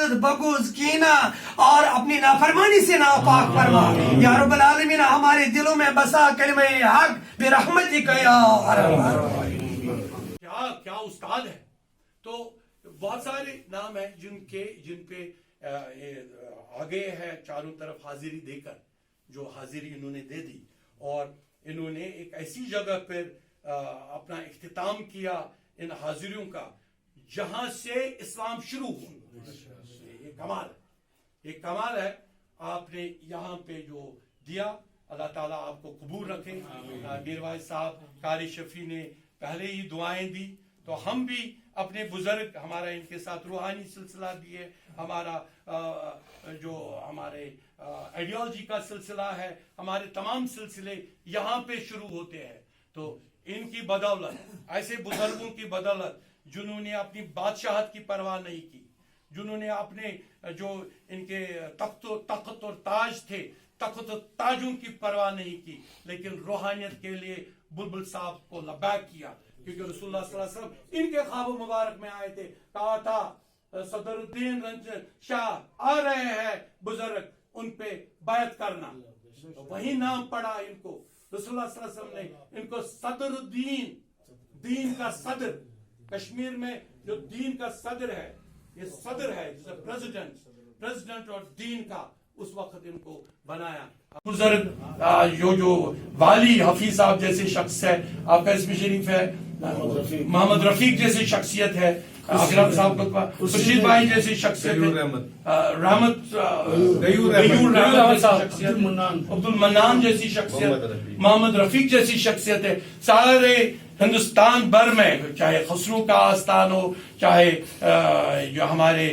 حسد بغض کینہ اور اپنی نافرمانی سے ناپاک فرما یا رب العالمین ہمارے دلوں میں بسا کلمہ حق برحمتک یا ارحم الراحمین کیا استاد ہے. تو بہت سارے نام ہیں جن پہ آگے ہے چاروں طرف حاضری دے کر جو حاضری انہوں نے دے دی اور انہوں نے ایک ایسی جگہ پر اپنا اختتام کیا ان حاضریوں کا جہاں سے اسلام شروع ہوا. یہ کمال ہے آپ نے یہاں پہ جو دیا. اللہ تعالیٰ آپ کو قبول رکھے. میر واحد صاحب قاری شفیع نے پہلے ہی دعائیں دی تو ہم بھی اپنے بزرگ ہمارا ان کے ساتھ روحانی سلسلہ بھی ہے, ہمارا جو ہمارے آئیڈیالوجی کا سلسلہ ہے, ہمارے تمام سلسلے یہاں پہ شروع ہوتے ہیں. تو ان کی بدولت, ایسے بزرگوں کی بدولت جنہوں نے اپنی بادشاہت کی پرواہ نہیں کی, جنہوں نے اپنے جو ان کے تخت اور تاج تھے تخت و تاجوں کی پرواہ نہیں کی, لیکن روحانیت کے لیے بلبل صاحب کو لبیک کیا. کیونکہ رسول اللہ صلی اللہ علیہ وسلم ان کے خواب مبارک میں آئے تھے, کہا تھا صدر الدین رنجن شاہ آ رہے ہیں بزرگ, ان پہ بیعت کرنا. تو وہی نام پڑا ان کو, رسول اللہ صلی اللہ علیہ وسلم نے ان کو صدر الدین, دین کا صدر. کشمیر میں جو دین کا صدر ہے, یہ صدر ہے پریزیڈنٹ اور دین کا, اس وقت ان کو بنایا. بزرگ جو والی حفیظ صاحب جیسے شخص ہے, آپ کا اسم شریف ہے محمد رفیق جیسی شخصیت ہے, اکرم صاحب کو خورشید بھائی جیسی شخصیت ہے, رحمت عبد المنان جیسی شخصیت, محمد رفیق جیسی شخصیت ہے. سارے ہندوستان بھر میں چاہے خسرو کا آستان ہو, چاہے جو ہمارے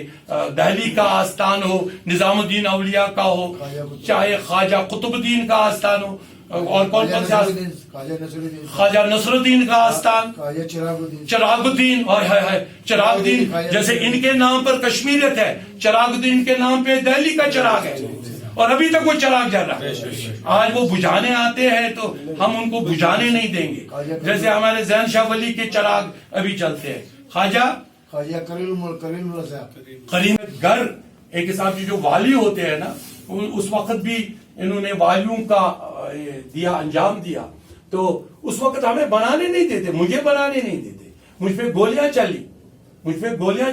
دہلی کا آستان ہو, نظام الدین اولیاء کا ہو, چاہے خواجہ قطب الدین کا آستان ہو, اور کون کون سے, خواجہ نصر الدین کا آستان, چراغ الدین, چراغ الدین جیسے ان کے نام پر کشمیریت ہے, چراغ الدین کے نام پہ دہلی کا چراغ ہے اور ابھی تک وہ چراغ جل رہا ہے. آج وہ بجھانے آتے ہیں تو ہم ان کو بجھانے نہیں دیں گے, جیسے ہمارے زین شاہ ولی کے چراغ ابھی چلتے ہیں. خواجہ کریم گر ایک حساب سے جو والی ہوتے ہیں نا, اس وقت بھی انہوں نے والیوں کا دیا, انجام دیا. تو اس وقت ہمیں بنانے نہیں دیتے, مجھے بنانے نہیں دیتے, مجھ پہ گولیاں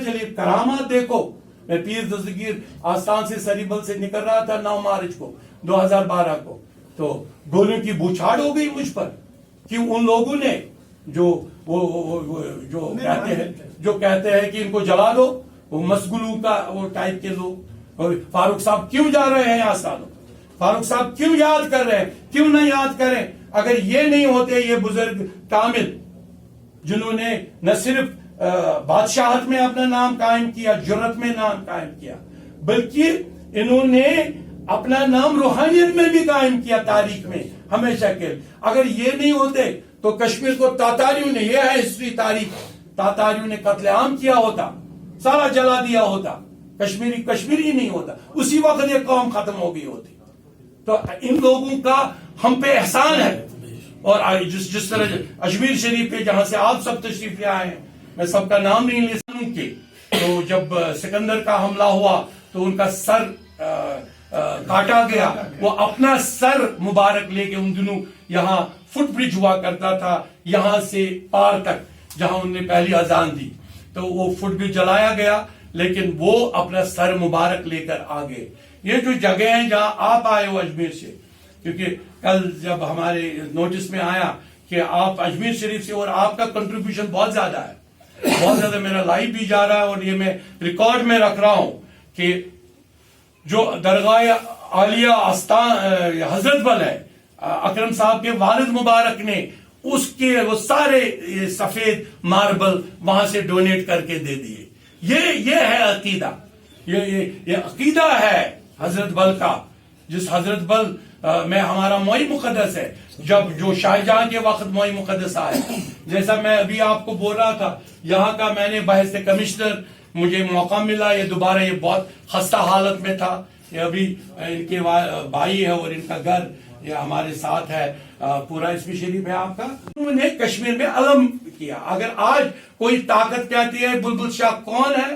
چلی, کرامات دیکھو. میں پیر دستگیر آستان سے سریبل سے نکل رہا تھا 9 مارچ کو 2012 کو, تو گولیوں کی بوچھاڑ ہو گئی مجھ پر. کیوں؟ ان لوگوں نے جو کہتے ہیں کہ ان کو جلا دو, وہ مسگلوں کا وہ ٹائپ کے لوگ. فاروق صاحب کیوں جا رہے ہیں آستانوں, فاروق صاحب کیوں یاد کر رہے ہیں, کیوں نہ یاد کریں. اگر یہ نہیں ہوتے یہ بزرگ کامل جنہوں نے نہ صرف بادشاہت میں اپنا نام قائم کیا, جرت میں نام قائم کیا, بلکہ انہوں نے اپنا نام روحانیت میں بھی قائم کیا تاریخ میں ہمیشہ کے. اگر یہ نہیں ہوتے تو کشمیر کو تاتاریوں نے, یہ ہے ہسٹری تاریخ, تاتاریوں نے قتل عام کیا ہوتا, سارا جلا دیا ہوتا, کشمیری نہیں ہوتا, اسی وقت یہ قوم ختم ہو گئی ہوتی. تو ان لوگوں کا ہم پہ احسان ہے. اور جس طرح اجمیر شریف پہ جہاں سے آپ سب تشریف لے آئے ہیں, میں سب کا نام نہیں لے سکوں کے, تو جب سکندر کا حملہ ہوا تو ان کا سر کاٹا گیا, وہ اپنا سر مبارک لے کے ان دنوں یہاں فٹ برج ہوا کرتا تھا یہاں سے پار تک جہاں انہوں نے پہلی اذان دی, تو وہ فٹ برج جلایا گیا, لیکن وہ اپنا سر مبارک لے کر آگے. یہ جو جگہ ہیں جہاں آپ آئے ہو اجمیر سے, کیونکہ کل جب ہمارے نوٹس میں آیا کہ آپ اجمیر شریف سے, اور آپ کا کنٹریبیوشن بہت زیادہ ہے, بہت زیادہ, میرا لائیو بھی جا رہا ہے اور یہ میں ریکارڈ میں رکھ رہا ہوں کہ جو درگاہ عالیہ آستان حضرت بل ہے, اکرم صاحب کے والد مبارک نے اس کے وہ سارے سفید ماربل وہاں سے ڈونیٹ کر کے دے دیے. یہ ہے عقیدہ, یہ عقیدہ ہے حضرت بل کا, جس حضرت بل میں ہمارا موئی مقدس ہے. جب جو شاہ جہاں کے وقت موئی مقدس آئے, جیسا میں ابھی آپ کو بول رہا تھا, یہاں کا میں نے بحث کمشنر مجھے موقع ملا, یہ دوبارہ یہ بہت خستہ حالت میں تھا, یہ ابھی ان کے بھائی ہے اور ان کا گھر یہ ہمارے ساتھ ہے, پورا اسم شریف ہے آپ کا. انہوں نے کشمیر میں علم کیا. اگر آج کوئی طاقت کہتی ہے بلبل شاہ کون ہے,